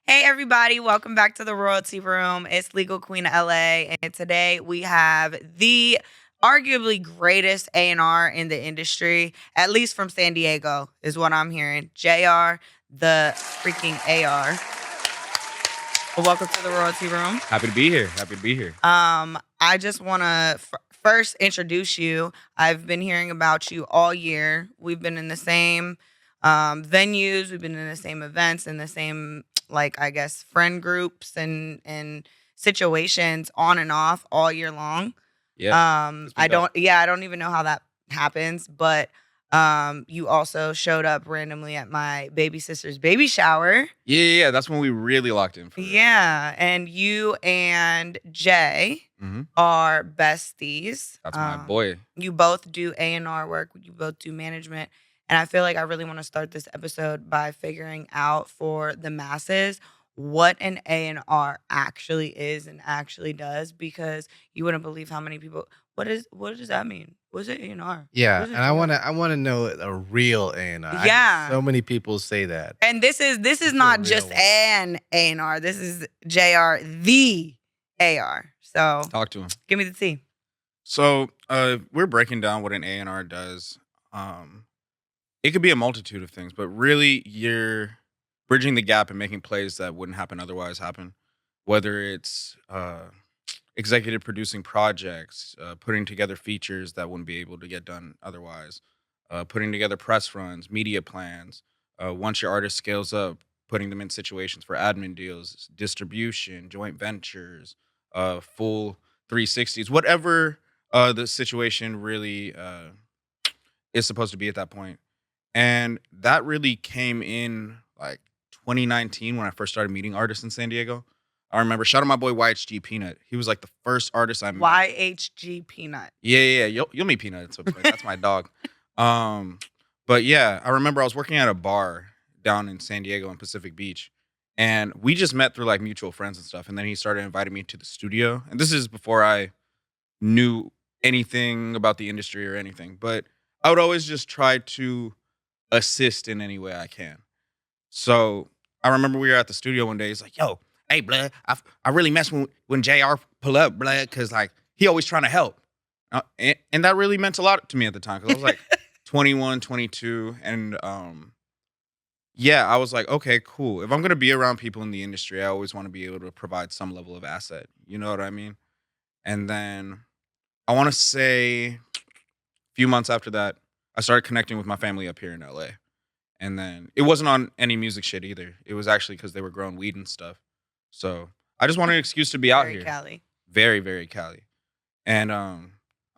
Hey everybody, welcome back to the Royalty Room. It's Legal Queen LA, and today we have the arguably greatest A&R in the industry, at least from San Diego, is what I'm hearing. JR, the freaking AR. Well, welcome to the Royalty Room. Happy to be here. Happy to be here. I just want to first introduce you. I've been hearing about you all year. We've been in the same venues. We've been in the same events, in the same I guess friend groups and situations on and off all year long. Yeah. I don't even know how that happens, but you also showed up randomly at my baby sister's baby shower. Yeah. That's when we really locked in for it. Yeah, and you and Jay are besties. That's my boy. You both do A&R work. You both do management. And I feel like I really want to start this episode by figuring out for the masses what an A&R actually is and actually does, because you wouldn't believe how many people. What does that mean? What's an A&R? Yeah, and I wanna know a real A&R. Yeah. So many people say that. And this is not just an A&R. This is JR the AR. So Talk to him. give me the tea. So we're breaking down what an A&R does. It could be a multitude of things, but really you're bridging the gap and making plays that wouldn't happen otherwise happen. Whether it's executive producing projects, putting together features that wouldn't be able to get done otherwise, putting together press runs, media plans. Once your artist scales up, putting them in situations for admin deals, distribution, joint ventures, full 360s, whatever the situation really is supposed to be at that point. And that really came in like 2019 when I first started meeting artists in San Diego. I remember, shout out my boy YHG Peanut. He was like the first artist I met. YHG Peanut. Yeah. You'll meet Peanut at some point. That's my dog. But yeah, I remember I was working at a bar down in San Diego in Pacific Beach. And we just met through like mutual friends and stuff. And then he started inviting me to the studio. And this is before I knew anything about the industry or anything. But I would always just try to assist in any way I can. So I remember we were at the studio one day. He's like, yo, hey, blood, I really mess when JR pull up, blood, because like he always trying to help. And that really meant a lot to me at the time, because I was like 21, 22. And yeah, I was like, okay, cool. If I'm going to be around people in the industry, I always want to be able to provide some level of asset. You know what I mean? And then I want to say a few months after that, I started connecting with my family up here in LA. And then it wasn't on any music shit either. It was actually because they were growing weed and stuff. So I just wanted an excuse to be out here. Cali. Very, very Cali. And I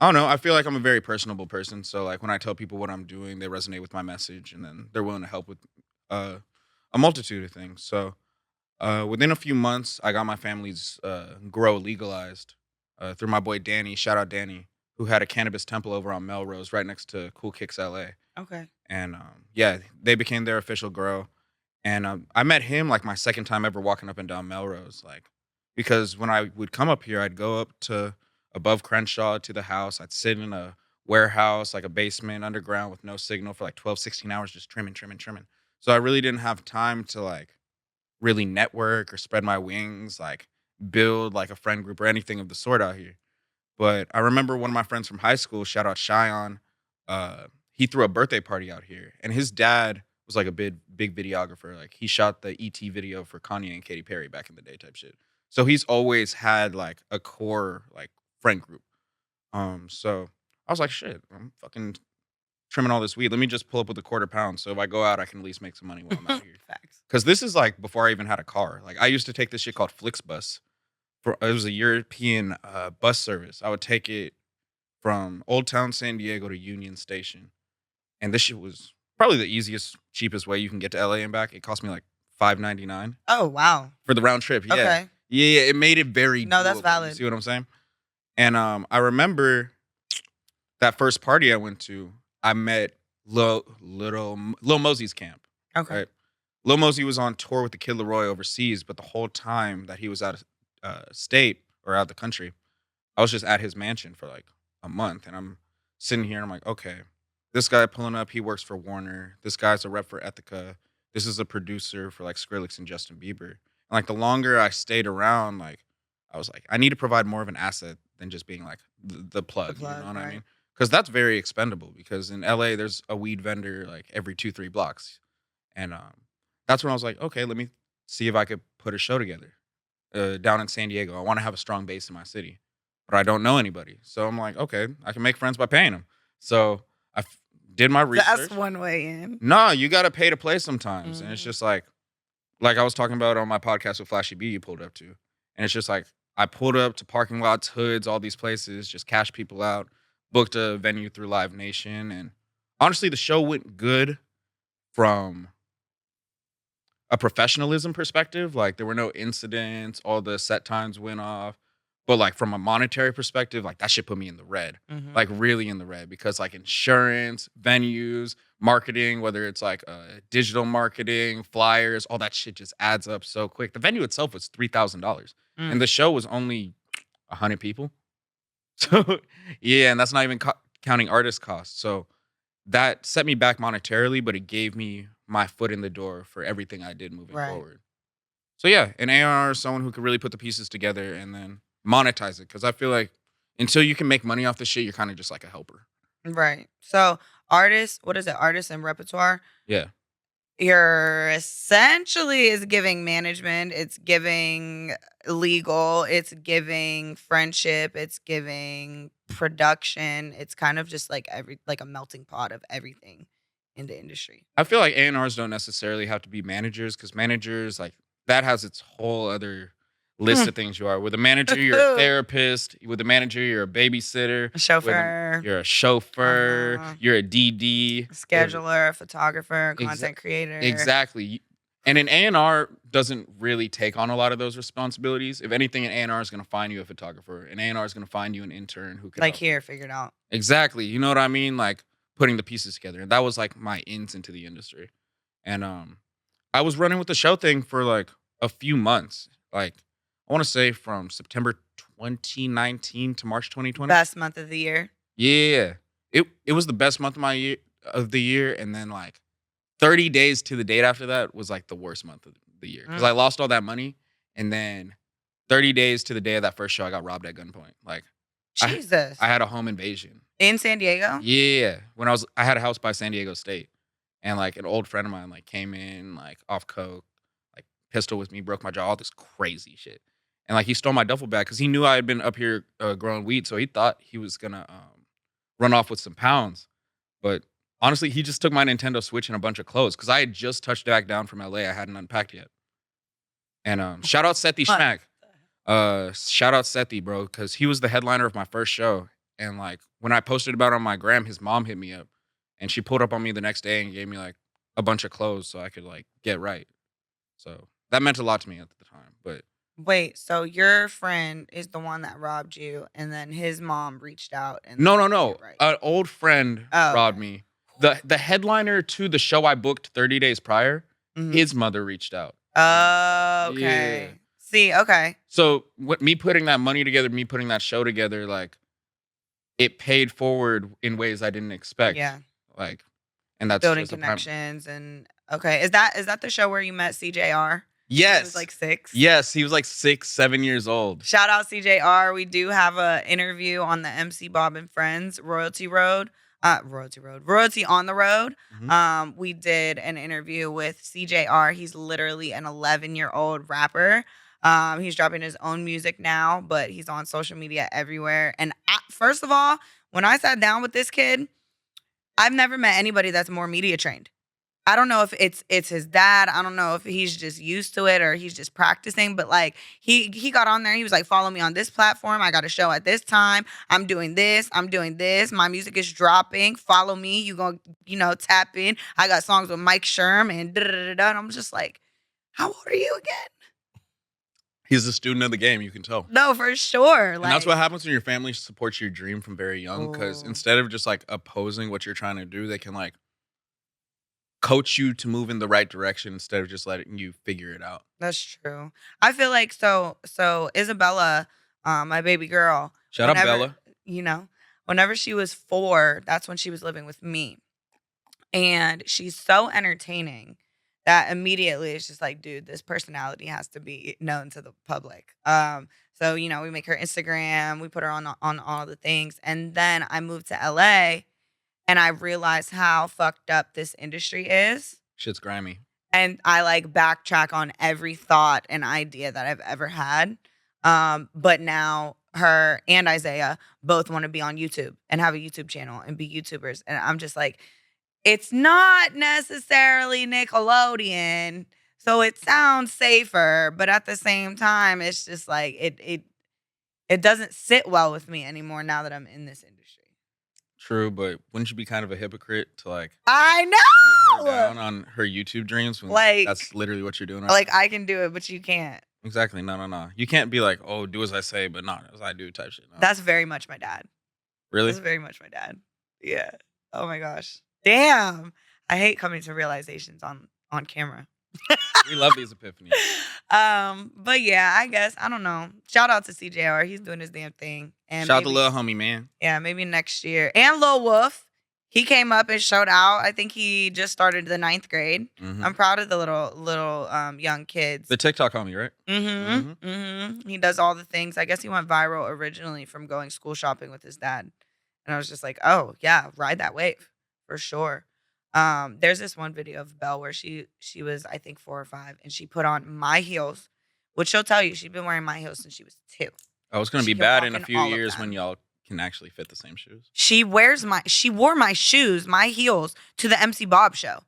don't know. I feel like I'm a very personable person. So like when I tell people what I'm doing, they resonate with my message, and then they're willing to help with a multitude of things. So within a few months, I got my family's grow legalized through my boy Danny. Shout out Danny, who had a cannabis temple over on Melrose, right next to Cool Kicks LA. Okay. And yeah, they became their official grow. And I met him like my second time ever walking up and down Melrose, like, because when I would come up here, I'd go up to above Crenshaw to the house. I'd sit in a warehouse, like a basement underground with no signal for like 12, 16 hours, just trimming. So I really didn't have time to like really network or spread my wings, like build like a friend group or anything of the sort out here. But I remember one of my friends from high school, shout out Cheyenne, he threw a birthday party out here, and his dad was like a big videographer. Like he shot the ET video for Kanye and Katy Perry back in the day type shit. So he's always had like a core like friend group. So I was like, shit, I'm fucking trimming all this weed. Let me just pull up with a quarter pound. So if I go out, I can at least make some money while I'm out here. Facts. Because this is like before I even had a car. Like I used to take this shit called Flixbus. It was a European bus service. I would take it from Old Town San Diego to Union Station. And this shit was probably the easiest, cheapest way you can get to LA and back. It cost me like $5.99. Oh, wow. For the round trip. Yeah. Okay. Yeah, it made it very No, that's doable. valid. You see what I'm saying? And I remember that first party I went to, I met Lil Mosey's camp. Okay. Right? Lil Mosey was on tour with the Kid Laroi overseas, but the whole time that he was out of state or out of the country, I was just at his mansion for like a month. And I'm sitting here and I'm like, okay, this guy pulling up, he works for Warner. This guy's a rep for Ethica. This is a producer for like Skrillex and Justin Bieber. And like the longer I stayed around, like I was like, I need to provide more of an asset than just being like the plug. You know what I right. mean? Because that's very expendable. Because in LA, there's a weed vendor like every 2-3 blocks, and that's when I was like, okay, let me see if I could put a show together down in San Diego. I want to have a strong base in my city, but I don't know anybody. So I'm like, okay, I can make friends by paying them. So did my That's research. one way in. No, you got to pay to play sometimes. And it's Mhm. just like I was talking about on my podcast with Flashy B you pulled up to. And it's just like, I pulled up to parking lots, hoods, all these places, just cash people out, booked a venue through Live Nation. And honestly, the show went good from a professionalism perspective. Like there were no incidents, all the set times went off. But like from a monetary perspective, like that shit put me in the red. Mhm. Like really in the red because like insurance, venues, marketing, whether it's like digital marketing, flyers, all that shit just adds up so quick. The venue itself was $3,000 and the show was only 100 people. So yeah, and that's not even counting artist costs. So that set me back monetarily, but it gave me my foot in the door for everything I did moving Right. forward. So yeah, an A&R is someone who could really put the pieces together and then monetize it. Because I feel like until you can make money off the shit, you're kind of just like a helper. Right. So artists, what is it? Artists and repertoire. Yeah. You're essentially is giving management. It's giving legal. It's giving friendship. It's giving production. It's kind of just like a melting pot of everything in the industry. I feel like A&Rs don't necessarily have to be managers because managers, like, that has its whole other list of things you are. With a manager, you're a therapist. With a manager, you're a babysitter. A chauffeur. You're a chauffeur. You're a DD. Scheduler, photographer, content creator. Exactly. And an A&R doesn't really take on a lot of those responsibilities. If anything, an A&R is going to find you a photographer. An A&R is going to find you an intern who can like here, figure it out. Exactly. You know what I mean? Like putting the pieces together. And that was like my ins into the industry. And I was running with the show thing for like a few months. Like I want to say from September 2019 to March 2020. Best month of the year. Yeah. It was the best month of the year. And then like 30 days to the date after that was like the worst month of the year. Because I lost all that money. And then 30 days to the day of that first show, I got robbed at gunpoint. Like Jesus. I had a home invasion. In San Diego? Yeah. When I had a house by San Diego State. And like an old friend of mine like came in like off coke, like pistol with me, broke my jaw, all this crazy shit. And like he stole my duffel bag because he knew I had been up here growing weed. So he thought he was gonna run off with some pounds. But honestly, he just took my Nintendo Switch and a bunch of clothes because I had just touched back down from LA. I hadn't unpacked yet. And shout out Sethi Schmack. Shout out Sethi, bro, because he was the headliner of my first show. And like when I posted about it on my gram, his mom hit me up. And she pulled up on me the next day and gave me like a bunch of clothes so I could like get right. So that meant a lot to me at the time. But wait, so your friend is the one that robbed you, and then his mom reached out and no. Right. An old friend robbed me. The headliner to the show I booked 30 days prior, his mother reached out. Oh, okay. Yeah. See, okay. So me putting that money together, me putting that show together, like it paid forward in ways I didn't expect. Yeah. Like, and that's building just connections and okay. Is that the show where you met CJR? Yes. He was like 6. Yes, he was like 6, 7 years old. Shout out CJR. We do have an interview on the MC Bob and Friends Royalty on the Road. We did an interview with CJR. He's literally an 11-year-old rapper. He's dropping his own music now, but he's on social media everywhere. And first of all, when I sat down with this kid, I've never met anybody that's more media trained. I don't know if it's his dad. I don't know if he's just used to it or he's just practicing. But like he got on there. He was like, follow me on this platform. I got a show at this time. I'm doing this. I'm doing this. My music is dropping. Follow me. You gonna tap in. I got songs with Mike Sherm and da da da da. And I'm just like, how old are you again? He's a student of the game, you can tell. No, for sure. And that's what happens when your family supports your dream from very young. Because instead of just like opposing what you're trying to do, they can like coach you to move in the right direction instead of just letting you figure it out. That's true. I feel like so Isabella, my baby girl. Shout out Bella. Whenever she was 4, that's when she was living with me. And she's so entertaining that immediately it's just like, dude, this personality has to be known to the public. So we make her Instagram, we put her on all the things, and then I moved to LA, and I realized how fucked up this industry is, Shit's grimy. and I like backtrack on every thought and idea that I've ever had. But now her and Isaiah both want to be on YouTube and have a YouTube channel and be YouTubers, and I'm just like, it's not necessarily Nickelodeon, so it sounds safer, but at the same time, it's just like it doesn't sit well with me anymore now that I'm in this industry. True, but wouldn't you be kind of a hypocrite to like I shoot her know. down on her YouTube dreams when Like- that's literally what you're doing? Right Like, I can do it, but you can't. exactly. No. You can't be like, oh, do as I say, but not as I do type shit. No. That's very much my dad. really. That's very much my dad. Yeah. Oh my gosh. Damn. I hate coming to realizations on camera. We love these epiphanies. But yeah, I guess I don't know. Shout out to CJR. He's doing his damn thing. And Shout out to maybe- little homie, man. Yeah, maybe next year. And Lil Wolf, he came up and showed out. I think he just started the 9th grade. Mhm. I'm proud of the little young kids. The TikTok homie, right? He does all the things. I guess he went viral originally from going school shopping with his dad. And I was just like, oh yeah, ride that wave for sure. There's this one video of Belle where she was, I think, 4 or 5, and she put on my heels, which she'll tell you she's been wearing my heels since she was 2. Oh, it's gonna She be can bad walk in a in few all of years them. when y'all can actually fit the same shoes. She wore my shoes, my heels to the MC Bob show.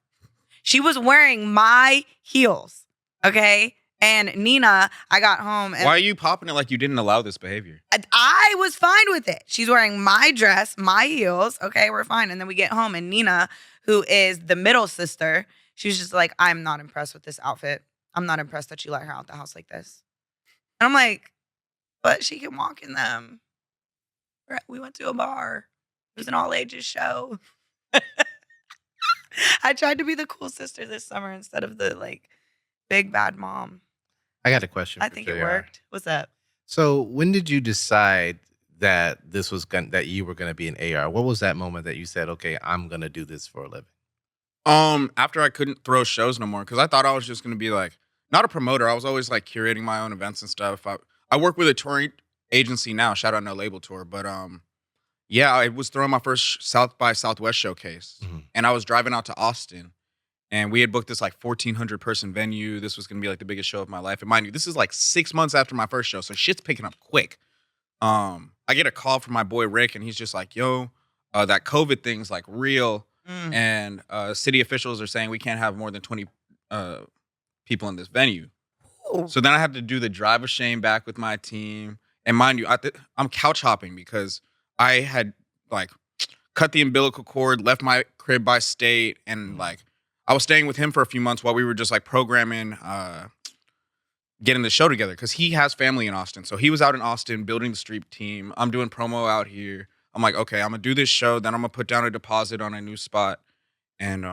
She was wearing my heels. Okay. And Nina, I got home and Why are you popping it like you didn't allow this behavior? I was fine with it. She's wearing my dress, my heels. Okay, we're fine. And then we get home, and Nina, who is the middle sister, she's just like, I'm not impressed with this outfit. I'm not impressed that you let her out the house like this. And I'm like, but she can walk in them. We went to a bar. It was an all ages show. I tried to be the cool sister this summer instead of the like big bad mom. I got a question. I for think JR. it worked. What's up? So when did you decide that this was that you were gonna be an AR? What was that moment that you said, okay, I'm gonna do this for a living? After I couldn't throw shows no more, because I thought I was just gonna be like not a promoter. I was always like curating my own events and stuff. I work with a touring agency now. Shout out No Label Tour, but yeah, I was throwing my first South by Southwest showcase, Mhm. and I was driving out to Austin, and we had booked this like 1,400 person venue. This was gonna be like the biggest show of my life, and mind you, this is like 6 months after my first show, so shit's picking up quick. I get a call from my boy Rick, and he's just like, "Yo, that COVID thing's like real." Mm. And city officials are saying we can't have more than 20 people in this venue. Ooh. So then I have to do the drive of shame back with my team. And mind you, I'm couch hopping because I had like cut the umbilical cord, left my crib by state, and like I was staying with him for a few months while we were just like programming, getting the show together because he has family in Austin. So he was out in Austin building the street team. I'm doing promo out here. I'm like, okay, I'm gonna do this show, then I'm gonna put down a deposit on a new spot and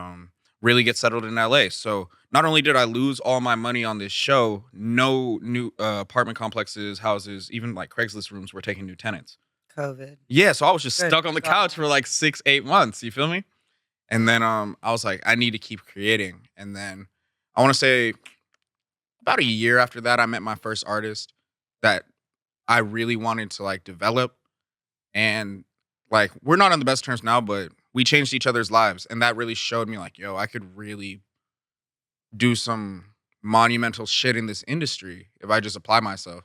really get settled in LA. So not only did I lose all my money on this show, no new apartment complexes, houses, even like Craigslist rooms were taking new tenants. COVID. Yeah, so I was just Good stuck on the God. couch for like 6-8 months. You feel me? And then I was like, I need to keep creating. And then I want to say about a year after that, I met my first artist that I really wanted to like develop. And like, we're not on the best terms now, but we changed each other's lives. And that really showed me like, yo, I could really do some monumental shit in this industry if I just apply myself.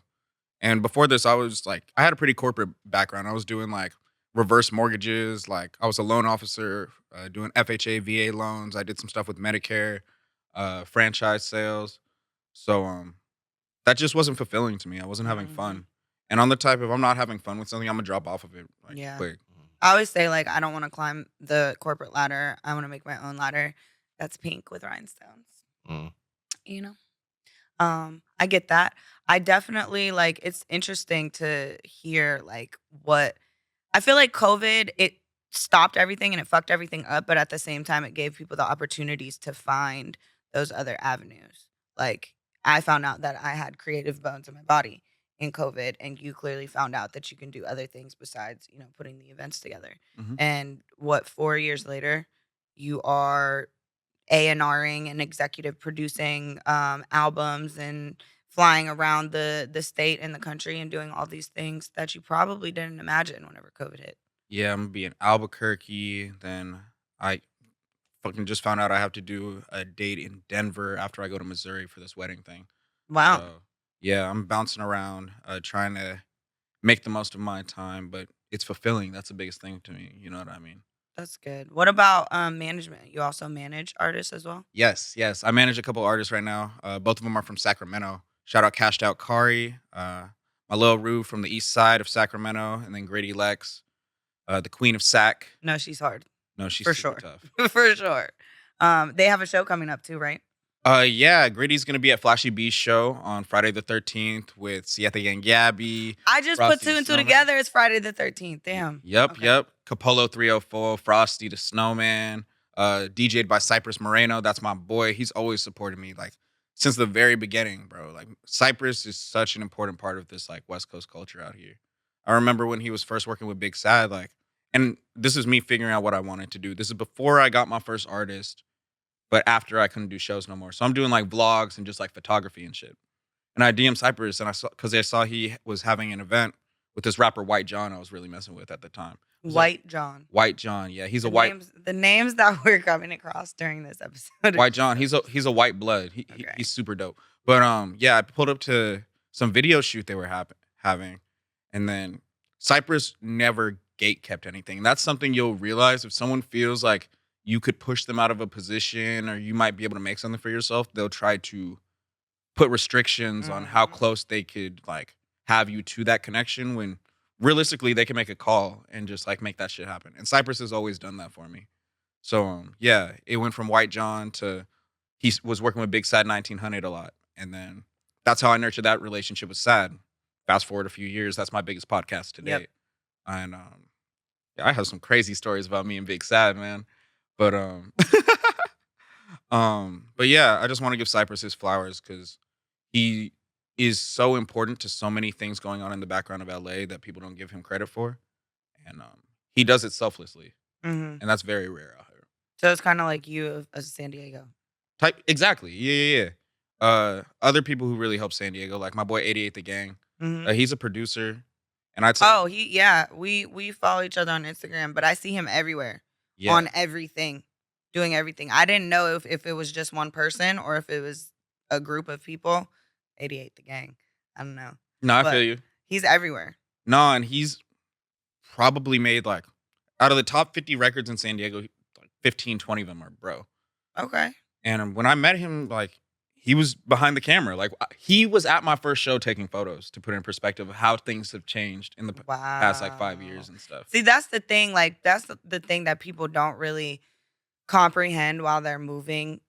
And before this, I was like, I had a pretty corporate background. I was doing like reverse mortgages. Like I was a loan officer doing FHA, VA loans. I did some stuff with Medicare, franchise sales. So that just wasn't fulfilling to me. I wasn't having fun. And I'm the type, if I'm not having fun with something, I'm gonna drop off of it like Yeah. quick. I always say, like, I don't want to climb the corporate ladder. I want to make my own ladder that's pink with rhinestones. Mm. You know? I get that. I definitely, like, it's interesting to hear, like, what I feel like COVID, it stopped everything and it fucked everything up, but at the same time, it gave people the opportunities to find those other avenues. Like, I found out that I had creative bones in my body in COVID, and you clearly found out that you can do other things besides, putting the events together. Mhm. And 4 years later, you are A&Ring and executive producing albums and flying around the state and the country and doing all these things that you probably didn't imagine whenever COVID hit. Yeah, I'm gonna be in Albuquerque. Then I fucking just found out I have to do a date in Denver after I go to Missouri for this wedding thing. Wow. So yeah, I'm bouncing around, trying to make the most of my time, but it's fulfilling. That's the biggest thing to me. You know what I mean? That's good. What about management? You also manage artists as well? Yes, yes. I manage a couple artists right now. Both of them are from Sacramento. Shout out Cashed Out Kari, my little Rue from the east side of Sacramento, and then Grady Lex, the queen of Sac. No, she's hard. No, she's For super sure. tough. For sure. They have a show coming up too, right? Yeah, Grady's gonna be at Flashy B's show on Friday the 13th with Siete and Gabby. I just Frosty put two the and two Snowman. together. It's Friday the 13th. Damn. Yep, Okay. yep. Capolo 304, Frosty the Snowman, DJ'd by Cypress Moreno. That's my boy. He's always supported me like since the very beginning, bro. Like Cypress is such an important part of this like West Coast culture out here. I remember when he was first working with Big Sad, like, and this is me figuring out what I wanted to do. This is before I got my first artist, but after I couldn't do shows no more. So I'm doing like vlogs and just like photography and shit. And I DM Cypress and I saw because I saw he was having an event with this rapper White John I was really messing with at the time. It was like White John. White John, yeah, he's a The white names that we're coming across during this episode. White John. He's a white blood. Okay. He's super dope. But yeah, I pulled up to some video shoot they were having, and then Cypress never gate kept anything. That's something you'll realize if someone feels like you could push them out of a position or you might be able to make something for yourself. They'll try to put restrictions on how close they could like have you to that connection when realistically they can make a call and just like make that shit happen. And Cypress has always done that for me. So yeah, it went from White John to he was working with Big Sad 1900 a lot, and then that's how I nurtured that relationship with Sad. Fast forward a few years, that's my biggest podcast to Yep. date, and yeah, I have some crazy stories about me and Big Sad, man. But but yeah, I just want to give Cypress his flowers because he is so important to so many things going on in the background of LA that people don't give him credit for, and he does it selflessly, Mhm. and that's very rare out here. So it's kind of like you as San Diego. Type exactly. Yeah. Other people who really help San Diego, like my boy 88 the Gang. Mhm. He's a producer, and I'd say Oh, we follow each other on Instagram, but I see him everywhere yeah, on everything, doing everything. I didn't know if it was just one person or if it was a group of people. 88 the gang. I don't know. no, I but- feel you. He's everywhere. No, and he's probably made like out of the top 50 records in San Diego, like 15, 20 of them are bro. Okay. And when I met him, like he was behind the camera, like he was at my first show taking photos to put in perspective of how things have changed in the Wow. past like 5 years and stuff. See, that's the thing. Like, that's the thing that people don't really comprehend while they're moving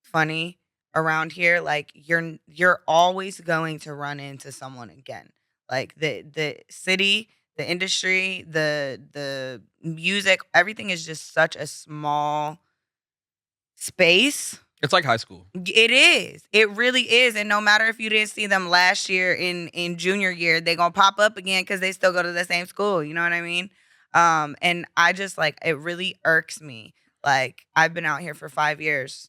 funny around here. Like, you're always going to run into someone again. Like the city, the industry, the music, everything is just such a small space. It's like high school. It is. It really is. And no matter if you didn't see them last year in junior year, they gonna pop up again because they still go to the same school. You know what I mean? And I just like it really irks me. Like I've been out here for 5 years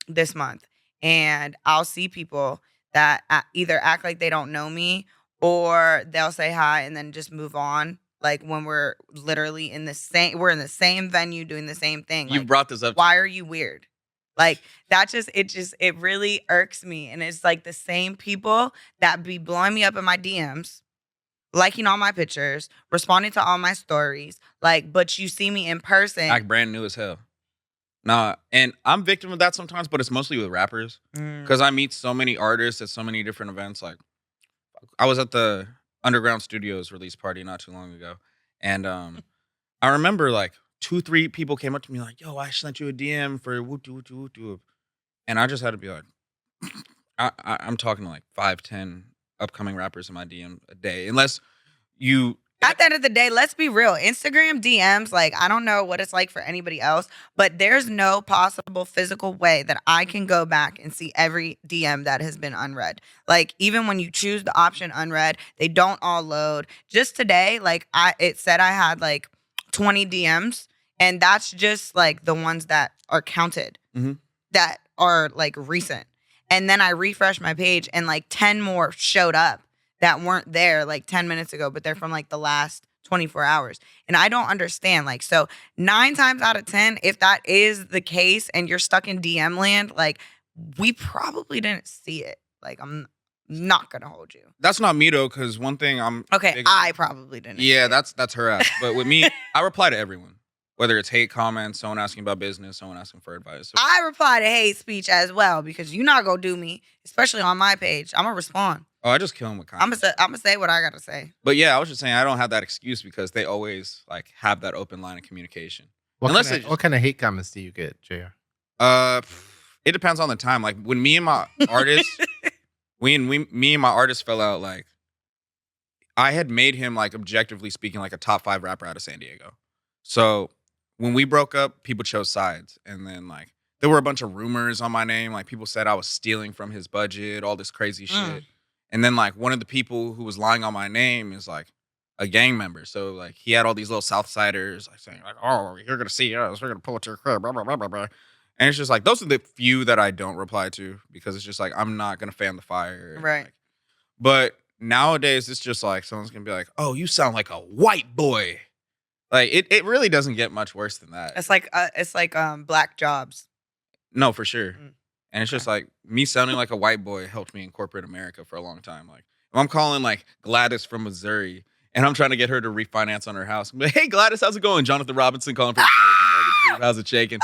this month, and I'll see people that either act like they don't know me or they'll say hi and then just move on. Like when we're literally in the same venue doing the same thing. You Like, brought this up. why are you weird? Like that it really irks me. And it's like the same people that be blowing me up in my DMs, liking all my pictures, responding to all my stories. Like, but you see me in person. Act brand new as hell. Nah, and I'm victim of that sometimes, but it's mostly with rappers. Mm. Because I meet so many artists at so many different events. Like, I was at the Underground Studios release party not too long ago, and I remember like 2-3 people came up to me like, "Yo, I sent you a DM for whoop de whoop de whoop de whoop," and I just had to be like, I'm talking to like 5-10 upcoming rappers in my DM a day, unless you. At the end of the day, let's be real. Instagram DMs, like, I don't know what it's like for anybody else, but there's no possible physical way that I can go back and see every DM that has been unread. Like, even when you choose the option unread, they don't all load. Just today, like, it said I had like 20 DMs, And that's just like the ones that are counted, Mhm. that are like recent. And then I refreshed my page and like 10 more showed up that weren't there like 10 minutes ago, but they're from like the last 24 hours. And I don't understand. Like, so 9 times out of 10, if that is the case and you're stuck in DM land, like, we probably didn't see it. Like, I'm not going to hold you. That's not me though, because one thing I'm Okay, big I on- probably didn't. see yeah, it. that's her ass. But with me, I reply to everyone, whether it's hate comments, someone asking about business, someone asking for advice. So, I reply to hate speech as well because you're not gonna do me, especially on my page. I'm gonna respond. I just kill them with I'm comments. gonna say what I gotta say. But yeah, I was just saying I don't have that excuse because they always like have that open line of communication. What Unless kind it of, what kind of hate comments do you get, JR? It depends on the time. Like when me and my artist, me and my artist fell out. Like I had made him like objectively speaking like a top 5 rapper out of San Diego. So when we broke up, people chose sides, and then like there were a bunch of rumors on my name. Like people said I was stealing from his budget, all this crazy shit. And then like one of the people who was lying on my name is like a gang member. So like he had all these little Southsiders like saying like, "Oh, you're gonna see us. We're gonna pull it to your crib." Blah blah blah blah blah. And it's just like those are the few that I don't reply to because it's just like I'm not gonna fan the fire. Right. Like, but nowadays it's just like someone's gonna be like, "Oh, you sound like a white boy." Like it really doesn't get much worse than that. It's like black jobs. No, for sure. Mm. And it's just like me sounding like a white boy helped me in corporate America for a long time. Like if I'm calling like Gladys from Missouri and I'm trying to get her to refinance on her house, I'm like, "Hey Gladys, how's it going? Jonathan Robinson calling from American Mortgage Group. How's it shaking?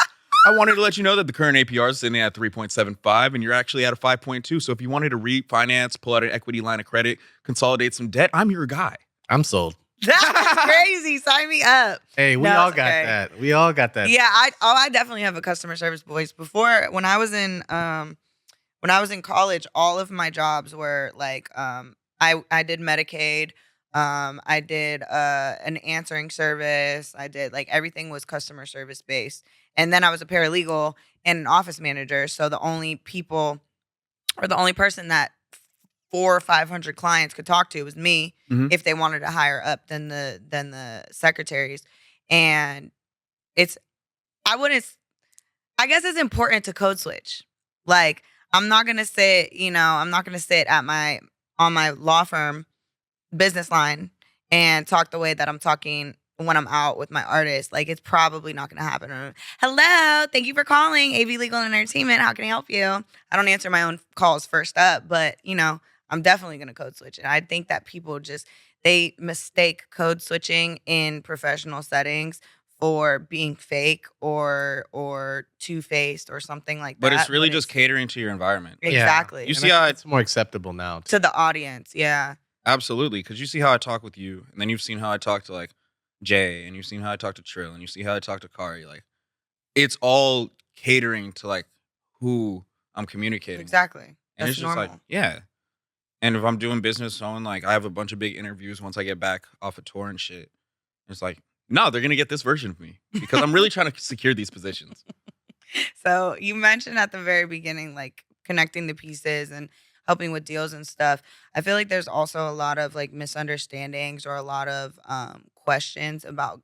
I wanted to let you know that the current APR is sitting at 3.75 and you're actually at a 5.2. So if you wanted to refinance, pull out an equity line of credit, consolidate some debt, I'm your guy." I'm sold. That's crazy. Sign me up. Hey, we No, all it's got okay. that. We all got that. Yeah, I definitely have a customer service voice. Before, when I was in college, all of my jobs were like I did Medicaid, I did an answering service, I did like everything was customer service based. And then I was a paralegal and an office manager, so the only person that 400 or 500 clients could talk to was me Mhm. if they wanted to hire up than the secretaries. And it's I guess it's important to code switch. Like I'm not gonna sit at on my law firm business line and talk the way that I'm talking when I'm out with my artist. Like it's probably not gonna happen. Hello, thank you for calling AV Legal and Entertainment. How can I help you? I don't answer my own calls first up, but I'm definitely gonna code switch. And I think that people they mistake code switching in professional settings for being fake or two-faced or something like that. But it's really just catering to your environment. Yeah. exactly You And see I how think it's more acceptable now. to the audience. Yeah. Absolutely, because you see how I talk with you, and then you've seen how I talk to like Jay, and you've seen how I talk to Trill, and you see how I talk to Kari. Like, it's all catering to like who I'm communicating. Exactly. And That's it's just normal. like, yeah. And if I'm doing business, someone like I have a bunch of big interviews once I get back off a tour and shit. It's like, no, they're gonna get this version of me because I'm really trying to secure these positions. So you mentioned at the very beginning, like connecting the pieces and helping with deals and stuff. I feel like there's also a lot of like misunderstandings or a lot of questions about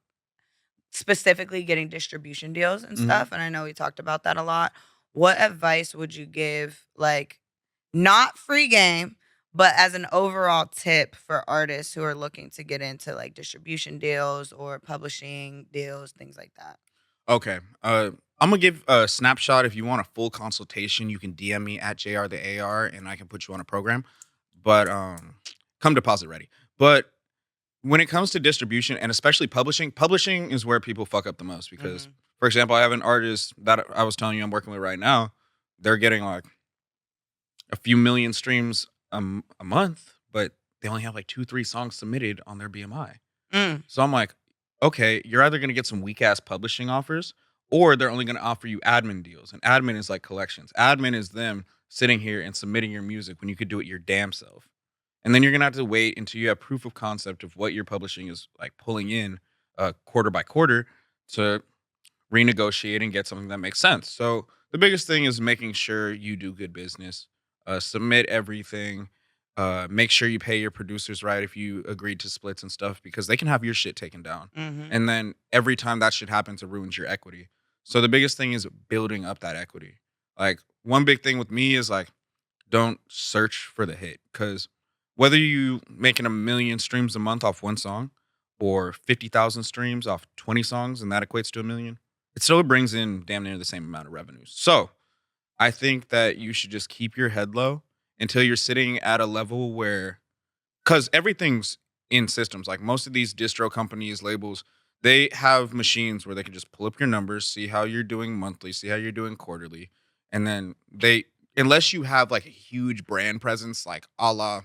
specifically getting distribution deals and Mhm. stuff. And I know we talked about that a lot. What advice would you give, like, not free game, but as an overall tip for artists who are looking to get into like distribution deals or publishing deals, things like that? Okay. I'm gonna give a snapshot. If you want a full consultation, you can DM me at JR the AR and I can put you on a program. But come deposit ready. But when it comes to distribution and especially publishing is where people fuck up the most because, for example, I have an artist that I was telling you I'm working with right now. They're getting like a few million streams a month, but they only have like 2-3 songs submitted on their BMI. Mm. So I'm like, okay, you're either going to get some weak ass publishing offers or they're only going to offer you admin deals. And admin is like collections. Admin is them sitting here and submitting your music when you could do it your damn self. And then you're going to have to wait until you have proof of concept of what your publishing is like pulling in quarter by quarter to renegotiate and get something that makes sense. So the biggest thing is making sure you do good business, submit everything. Make sure you pay your producers right if you agreed to splits and stuff because they can have your shit taken down. Mm-hmm. And then every time that shit happens, it ruins your equity. So the biggest thing is building up that equity. Like one big thing with me is like don't search for the hit because whether you making 1 million streams a month off one song or 50,000 streams off 20 songs and that equates to 1 million, it still brings in damn near the same amount of revenues. So I think that you should just keep your head low until you're sitting at a level where, because everything's in systems. Like most of these distro companies, labels, they have machines where they can just pull up your numbers, see how you're doing monthly, see how you're doing quarterly. And then unless you have like a huge brand presence, like a la,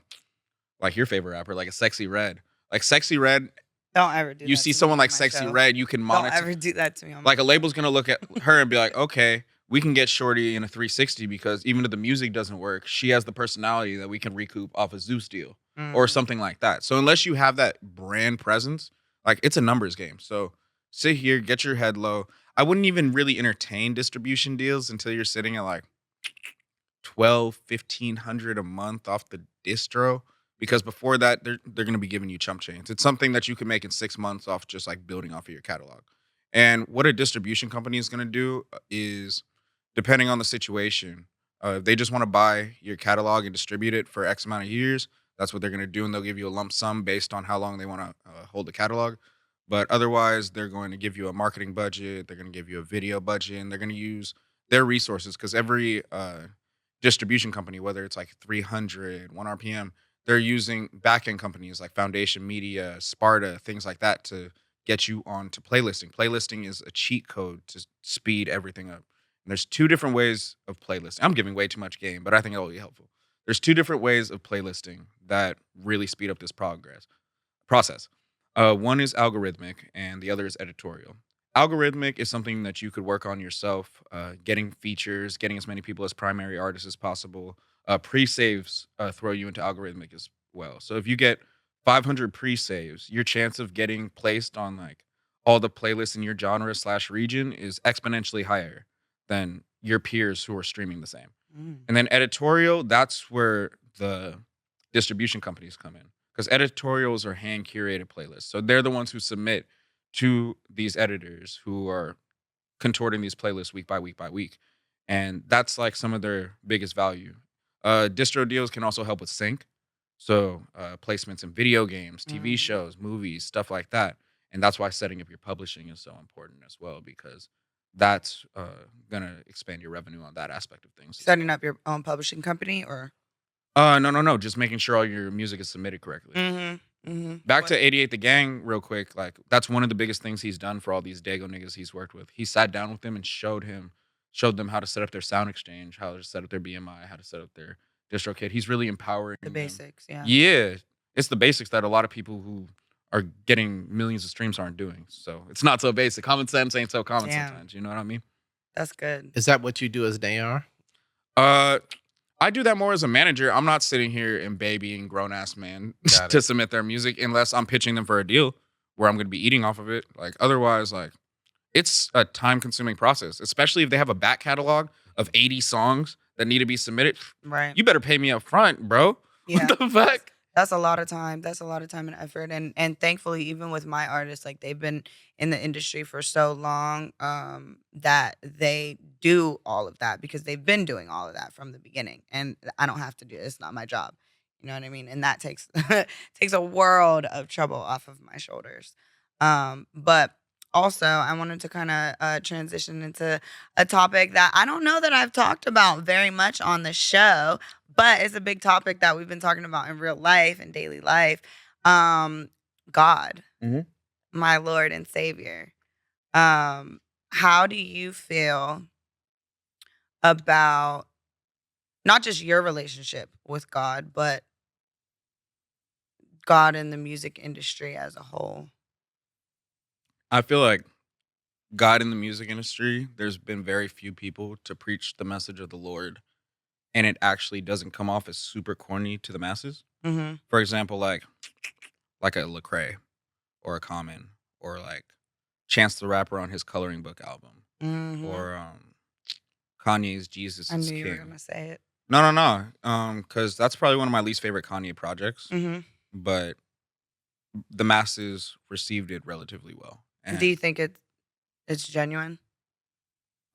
like your favorite rapper, like a Sexy Red. Like Sexy Red, Don't ever do you that see to me someone on like my Sexy show. Red, you can Don't monetize. ever do that to me on my Like a show. label's gonna look at her and be like, okay, we can get Shorty in a 360 because even if the music doesn't work, she has the personality that we can recoup off a Zeus deal or Mhm. something like that. So unless you have that brand presence, like it's a numbers game. So sit here, get your head low. I wouldn't even really entertain distribution deals until you're sitting at like 1,200, 1,500 a month off the distro. Because before that, they're gonna be giving you chump change. It's something that you can make in 6 months off just like building off of your catalog. And what a distribution company is gonna do is, depending on the situation, if they just want to buy your catalog and distribute it for X amount of years, that's what they're gonna do, and they'll give you a lump sum based on how long they want to hold the catalog. But otherwise, they're going to give you a marketing budget, they're going to give you a video budget, and they're going to use their resources because every distribution company, whether it's like 300, 1 RPM, they're using back-end companies like Foundation Media, Sparta, things like that to get you onto playlisting. Playlisting is a cheat code to speed everything up. And there's two different ways of playlisting. I'm giving way too much game, but I think it'll be helpful. There's two different ways of playlisting that really speed up this process. One is algorithmic, and the other is editorial. Algorithmic is something that you could work on yourself, getting features, getting as many people as primary artists as possible. Pre-saves throw you into algorithmic as well. So if you get 500 pre-saves, your chance of getting placed on like all the playlists in your genre/region is exponentially higher than your peers who are streaming the same. Mm. And then editorial, that's where the distribution companies come in because editorials are hand curated playlists. So they're the ones who submit to these editors who are contorting these playlists week by week by week. And that's like some of their biggest value. Distro deals can also help with sync. So placements in video games, TV shows, movies, stuff like that. And that's why setting up your publishing is so important as well because that's gonna expand your revenue on that aspect of things. Setting up your own publishing company or No. Just making sure all your music is submitted correctly. Back to 88 The Gang real quick. Like that's one of the biggest things he's done for all these Dago niggas he's worked with. He sat down with them and showed them how to set up their sound exchange, how to set up their BMI, how to set up their distro kit. He's really empowering the them. basics, yeah. Yeah. It's the basics that a lot of people who are getting millions of streams aren't doing. So it's not so basic. Common sense ain't so common Damn. sometimes. You know what I mean? That's good. Is that what you do as an AR? I do that more as a manager. I'm not sitting here and babying grown ass man Got to it. submit their music unless I'm pitching them for a deal where I'm going to be eating off of it. Like otherwise, like it's a time consuming process, especially if they have a back catalog of 80 songs that need to be submitted. Right. You better pay me up front, bro. Yeah. What the fuck? That's a lot of time. That's a lot of time and effort. And thankfully, even with my artists, like they've been in the industry for so long that they do all of that because they've been doing all of that from the beginning. And I don't have to do it. It's not my job. You know what I mean? And that takes takes a world of trouble off of my shoulders. But also, I wanted to kind of transition into a topic that I don't know that I've talked about very much on the show, but it's a big topic that we've been talking about in real life and daily life. God, Mhm. my Lord and Savior. How do you feel about not just your relationship with God, but God in the music industry as a whole? I feel like God in the music industry, there's been very few people to preach the message of the Lord, and it actually doesn't come off as super corny to the masses. Mm-hmm. For example, like a Lecrae or a Common or like Chance the Rapper on his Coloring Book album Mm-hmm. or Kanye's Jesus I is knew you were King. gonna say it. No. Because that's probably one of my least favorite Kanye projects. Hmm. But the masses received it relatively well. Do And you think it's genuine?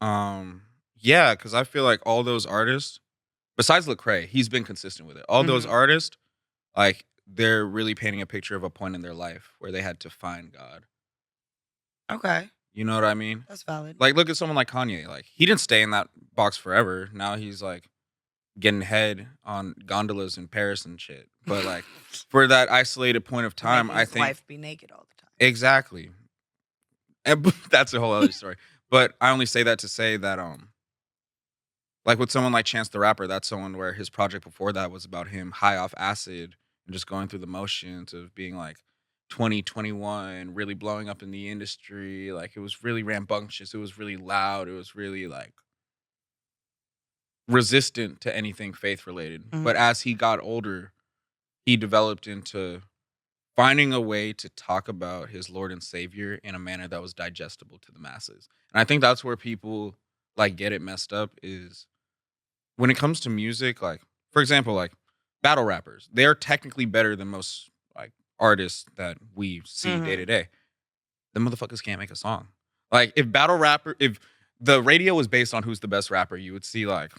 um, yeah, because I feel like all those artists, besides Lecrae, he's been consistent with it. All those Hmm. artists, like they're really painting a picture of a point in their life where they had to find God. Okay, You know what I mean? that's valid. Like, look at someone like Kanye. Like, he didn't stay in that box forever. Now he's like getting head on gondolas in Paris and shit. But like, for that isolated point of Or time, making I his think wife be naked all the time. exactly. And that's a whole other story. But I only say that to say that like with someone like Chance the Rapper, that's someone where his project before that was about him high off acid and just going through the motions of being like 2021, really blowing up in the industry. Like it was really rambunctious. It was really loud. It was really like resistant to anything faith related. But Mhm. as he got older, he developed into finding a way to talk about his Lord and Savior in a manner that was digestible to the masses. And I think that's where people like get it messed up is when it comes to music, like for example, like battle rappers, they're technically better than most like artists that we see day to Mhm. day. The motherfuckers can't make a song. Like if the radio was based on who's the best rapper, you would see like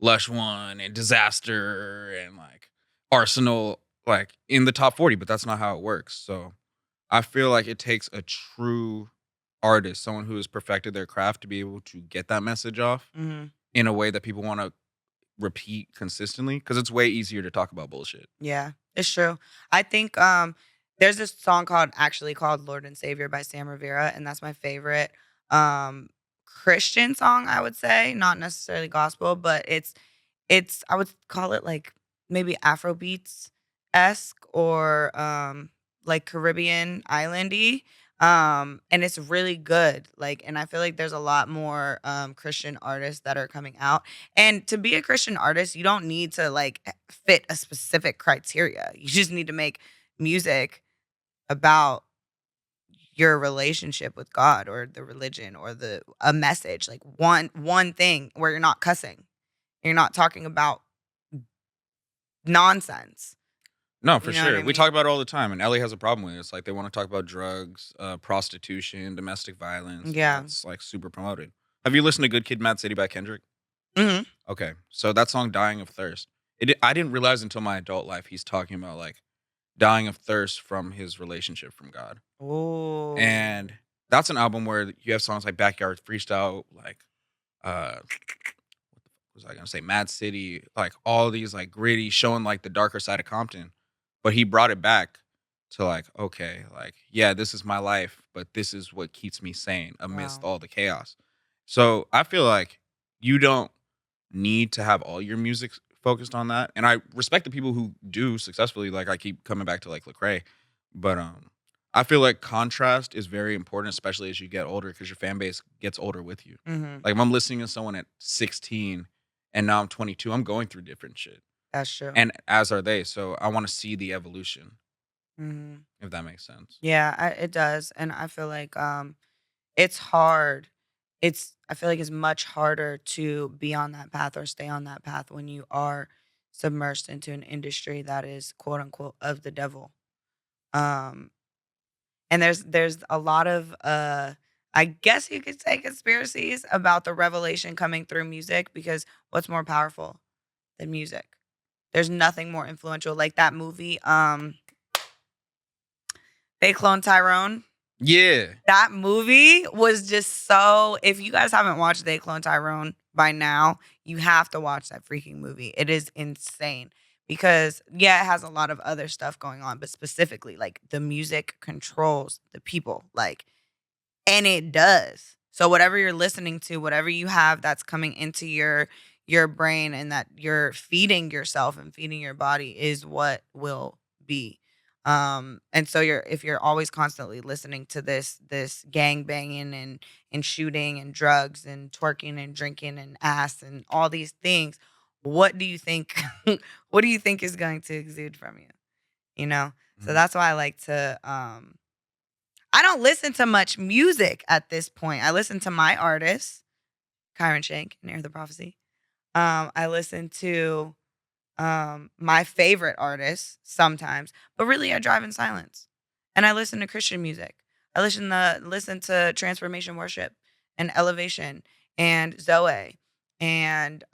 Lush One and Disaster and like Arsenal like in the top 40, but that's not how it works. So I feel like it takes a true artist, someone who has perfected their craft to be able to get that message off Mhm. in a way that people want to repeat consistently because it's way easier to talk about bullshit. Yeah, it's true. I think there's this song called Lord and Savior by Sam Rivera, and that's my favorite um Christian song, I would say, not necessarily gospel, but it's I would call it like maybe Afrobeats esque or like Caribbean islandy. And it's really good. Like, and I feel like there's a lot more Christian artists that are coming out. And to be a Christian artist, you don't need to like fit a specific criteria. You just need to make music about your relationship with God or the religion or the a message, like one thing where you're not cussing. You're not talking about nonsense. No, for You know what sure. I We talk mean? about it all the time, and Ellie has a problem with it. It's like they want to talk about drugs, prostitution, domestic violence, and Yeah. that's like super promoted. Have you listened to "Good Kid, Mad City" by Kendrick? Mhm. Okay, so that song "Dying of Thirst." I didn't realize until my adult life he's talking about like dying of thirst from his relationship from God, Oh. and that's an album where you have songs like "Backyard Freestyle," like what was I gonna say, Mad City, like all these like gritty, showing like the darker side of Compton. But he brought it back to like, okay, like, yeah, this is my life, but this is what keeps me sane amidst Wow. all the chaos. So I feel like you don't need to have all your music focused on that. And I respect the people who do successfully. Like I keep coming back to like Lecrae. But I feel like contrast is very important, especially as you get older, because your fan base gets older with you. Mhm. Like if I'm listening to someone at 16 and now I'm 22, I'm going through different shit. That's true. And as are they. So I want to see the evolution, Mhm. if that makes sense. Yeah, it does, and I feel like it's hard. I feel like it's much harder to be on that path or stay on that path when you are submersed into an industry that is quote unquote of the devil. Um, and there's a lot of I guess you could say conspiracies about the revelation coming through music because what's more powerful than music? There's nothing more influential like that movie. They cloned Tyrone. Yeah. That movie was just so. If you guys haven't watched They Clone Tyrone by now, you have to watch that freaking movie. It is insane because yeah, it has a lot of other stuff going on, but specifically like the music controls the people, like, and it does. So whatever you're listening to, whatever you have that's coming into your brain and that you're feeding yourself and feeding your body is what will be. And so if you're always constantly listening to this gang banging and shooting and drugs and twerking and drinking and ass and all these things, what do you think what do you think is going to exude from you? You know? So Mhm. that's why I like to I don't listen to much music at this point. I listen to my artists, Kyron Shank and Air the Prophecy. I listen to my favorite artists sometimes, but really I drive in silence. And I listen to Christian music. I listen to Transformation Worship and Elevation and Zoe and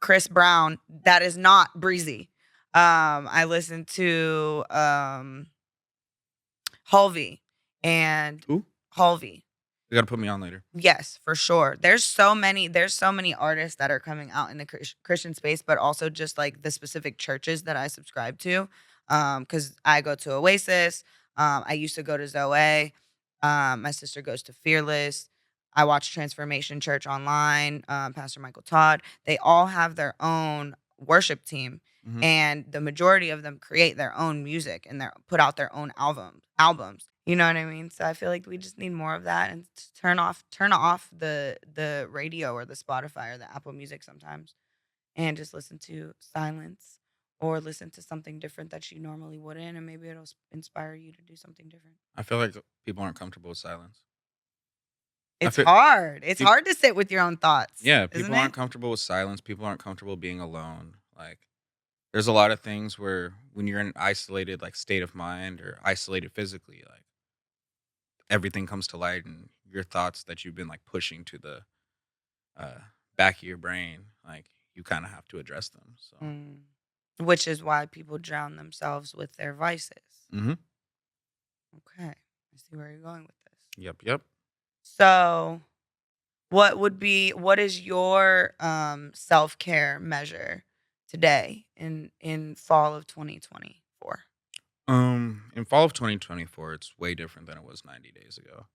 Chris Brown. That is not Breezy. I listen to Halvey and Who? Halvey. You gotta put me on later. Yes, for sure. There's so many artists that are coming out in the Christian space, but also just like the specific churches that I subscribe to. Because I go to Oasis. I used to go to Zoe. My sister goes to Fearless. I watch Transformation Church online. Pastor Michael Todd. They all have their own worship team, and the majority of them create their own music and they put out their own albums. You know what I mean? So I feel like we just need more of that and to turn off the radio or the Spotify or the Apple Music sometimes and just listen to silence or listen to something different that you normally wouldn't, and maybe it'll inspire you to do something different. I feel like people aren't comfortable with silence. It's hard. It's hard to sit with your own thoughts. Yeah, people aren't comfortable with silence. People aren't comfortable being alone. Like, there's a lot of things where when you're in an isolated like state of mind or isolated physically, like everything comes to light and your thoughts that you've been like pushing to the back of your brain, like you kind of have to address them. So, Which is why people drown themselves with their vices. Mhm. Okay. I see where you're going with this. Yep. So, what is your self-care measure today in fall of 2024? In fall of 2024, it's way different than it was 90 days ago.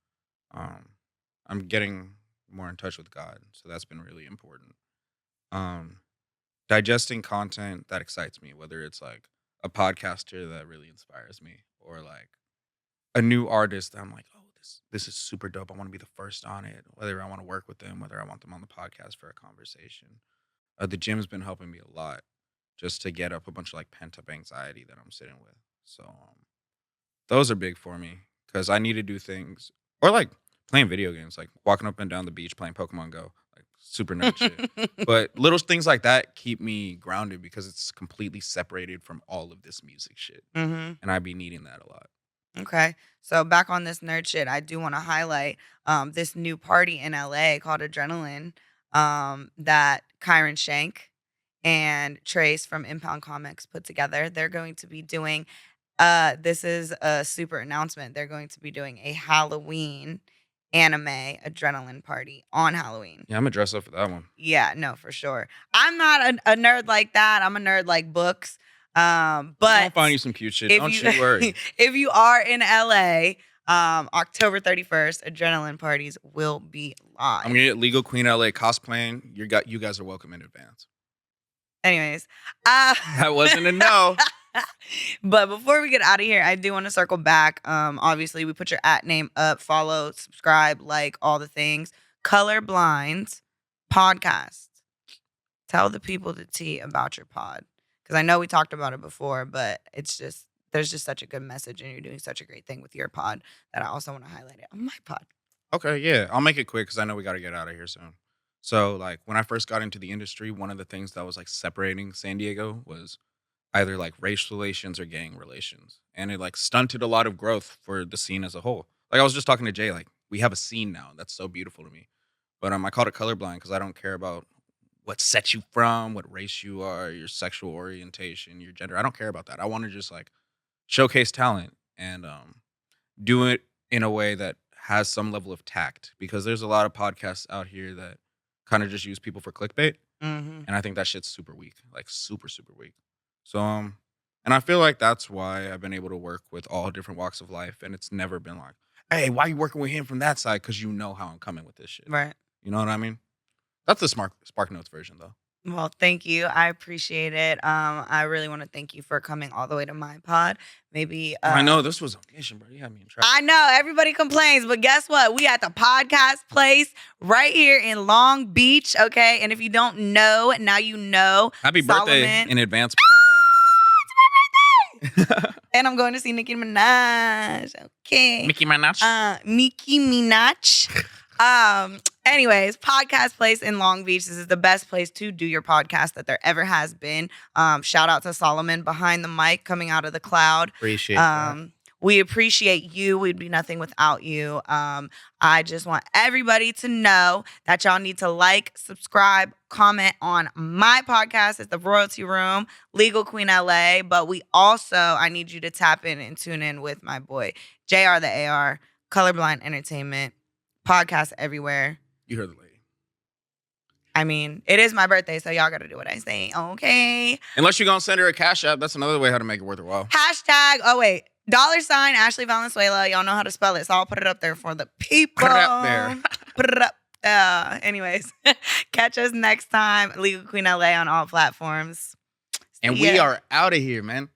I'm getting more in touch with God, so that's been really important. Digesting content that excites me, whether it's like a podcaster that really inspires me or like a new artist that I'm like, oh, this is super dope. I want to be the first on it, whether I want to work with them, whether I want them on the podcast for a conversation. The gym's been helping me a lot just to get up a bunch of like pent up anxiety that I'm sitting with. So those are big for me because I need to do things or like playing video games, like walking up and down the beach playing Pokemon Go, like super nerd shit. But little things like that keep me grounded because it's completely separated from all of this music shit. And I be needing that a lot. Okay. So back on this nerd shit, I do want to highlight this new party in LA called Adrenaline that Kyron Shank and Trace from Impound Comics put together. They're going to be doing this is a super announcement. They're going to be doing a Halloween anime adrenaline party on Halloween. Yeah, I'm gonna dress up for that one. Yeah, no, for sure. I'm not a nerd like that. I'm a nerd like books. But I'll find you some cute shit. Don't you worry. If you are in LA, October 31st, Adrenaline parties will be live. I'm gonna get Legal Queen LA cosplaying. You guys are welcome in advance. Anyways, That wasn't a no. But before we get out of here, I do want to circle back. Obviously, we put your @name up, follow, subscribe, like all the things. Colorblind Podcast. Tell the people the tea about your pod. Because I know we talked about it before, but there's just such a good message and you're doing such a great thing with your pod that I also want to highlight it on my pod. Okay, yeah. I'll make it quick because I know we got to get out of here soon. So, like, when I first got into the industry, one of the things that was, like, separating San Diego was either, like, race relations or gang relations. And it, like, stunted a lot of growth for the scene as a whole. Like, I was just talking to Jay, like, we have a scene now. That's so beautiful to me. But I called it colorblind because I don't care about what set you from, what race you are, your sexual orientation, your gender. I don't care about that. I want to just, like, showcase talent and do it in a way that has some level of tact because there's a lot of podcasts out here that kind of just use people for clickbait. And I think that shit's super weak, like super, super weak. So, and I feel like that's why I've been able to work with all different walks of life. And it's never been like, hey, why are you working with him from that side? Because you know how I'm coming with this shit. Right. You know what I mean? That's the Spark Notes version, though. Well, thank you. I appreciate it. I really want to thank you for coming all the way to my pod. Maybe I know this was a mission, bro. You had me in trouble. I know everybody complains, but guess what? We at the podcast place right here in Long Beach, okay? And if you don't know, now you know. Happy birthday Solomon. in advance. It's my birthday. And I'm going to see Nicki Minaj. Okay. Nicki Minaj. Nicki Minaj. Anyways, Podcast Place in Long Beach. This is the best place to do your podcast that there ever has been. Shout out to Solomon behind the mic, coming out of the cloud. Appreciate that. We appreciate you. We'd be nothing without you. I just want everybody to know that y'all need to like, subscribe, comment on my podcast. It's the Royalty Room, Legal Queen LA. But I need you to tap in and tune in with my boy, JR the AR, Colorblind Entertainment, podcast everywhere. You heard the lady. I mean, it is my birthday, so y'all got to do what I say. Okay. Unless you're going to send her a cash app, that's another way how to make it worth her while. Hashtag, $, Ashley Valenzuela. Y'all know how to spell it, so I'll put it up there for the people. Put it up there. Put it up. Anyways, catch us next time. Legal Queen LA on all platforms. And See ya. we are out of here, man.